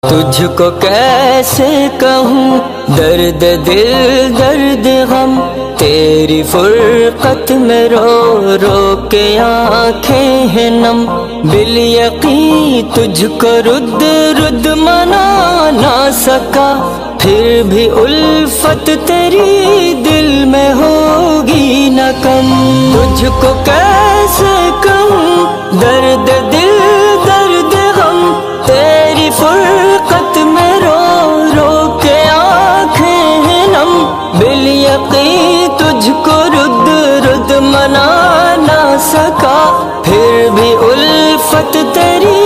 تجھ کو کیسے کہوں درد دل درد غم، تیری فرقت میں رو رو کے آنکھیں ہیں نم، بالیقین تجھ کو رد رد منا نہ سکا، پھر بھی الفت تیری دل میں ہوگی نہ کم۔ تجھ کو کیسے کہوں درد دل درد غم، تیری فرقت میں رو رو کے آنکھیں ہیں نم، بالیقین تجھ کو رد رد منا نہ سکا، پھر بھی الفت تیری